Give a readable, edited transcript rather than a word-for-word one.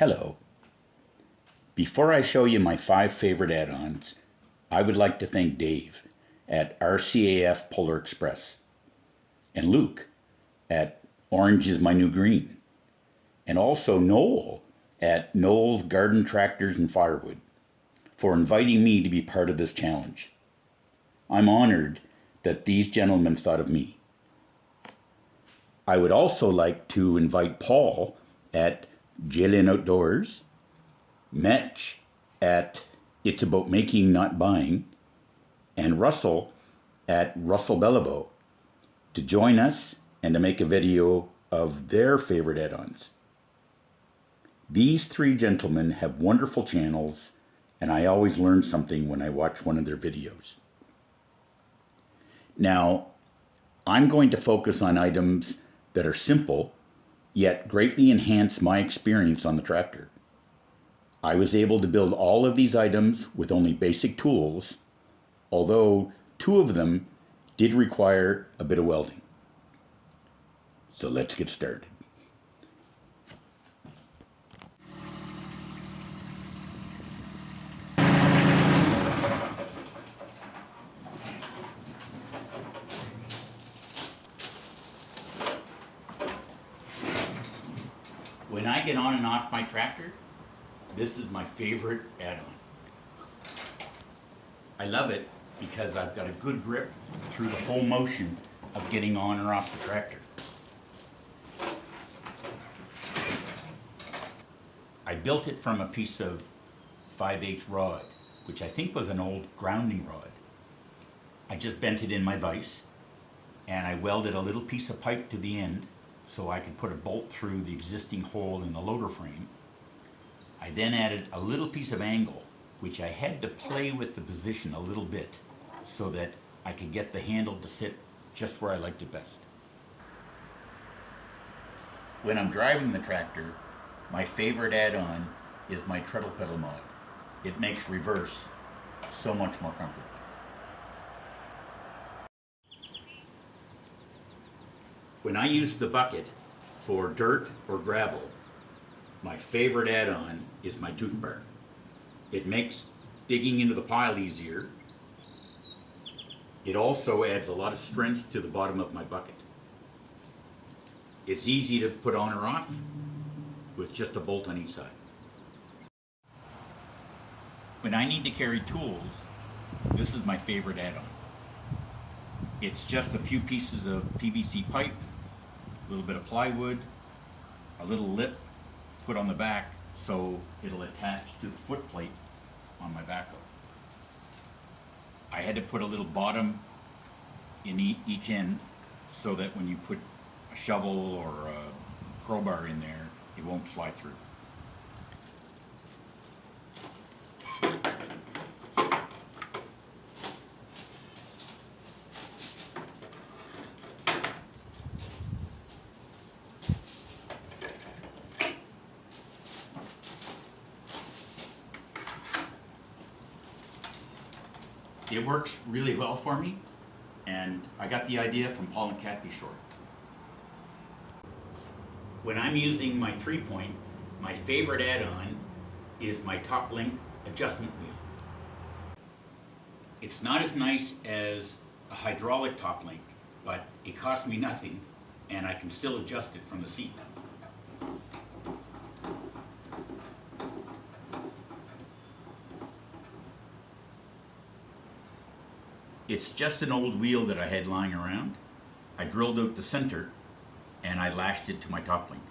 Hello. Before I show you my 5 favorite add-ons, I would like to thank Dave at RCAF Polar Express and Luke at Orange is My New Green, and also Noel at Noel's Garden Tractors and Firewood for inviting me to be part of this challenge. I'm honored that these gentlemen thought of me. I would also like to invite Paul at Jalen Outdoors, Mech at It's About Making Not Buying, and Russell at Russell Bellabo to join us and to make a video of their favorite add-ons. These 3 gentlemen have wonderful channels, and I always learn something when I watch one of their videos. Now, I'm going to focus on items that are simple, yet greatly enhance my experience on the tractor. I was able to build all of these items with only basic tools, although 2 of them did require a bit of welding. So let's get started. When I get on and off my tractor, this is my favorite add-on. I love it because I've got a good grip through the whole motion of getting on or off the tractor. I built it from a piece of 5/8 rod, which I think was an old grounding rod. I just bent it in my vise, and I welded a little piece of pipe to the end so I could put a bolt through the existing hole in the loader frame. I then added a little piece of angle, which I had to play with the position a little bit so that I could get the handle to sit just where I liked it best. When I'm driving the tractor, my favorite add-on is my treadle pedal mod. It makes reverse so much more comfortable. When I use the bucket for dirt or gravel, my favorite add-on is my tooth bar. It makes digging into the pile easier. It also adds a lot of strength to the bottom of my bucket. It's easy to put on or off with just a bolt on each side. When I need to carry tools, this is my favorite add-on. It's just a few pieces of PVC pipe, a little bit of plywood, a little lip put on the back so it'll attach to the foot plate on my backhoe. I had to put a little bottom in each end so that when you put a shovel or a crowbar in there, it won't slide through. It works really well for me, and I got the idea from Paul and Kathy Short. When I'm using my 3-point, my favorite add-on is my top link adjustment wheel. It's not as nice as a hydraulic top link, but it costs me nothing, and I can still adjust it from the seat. It's just an old wheel that I had lying around. I drilled out the center and I lashed it to my top link.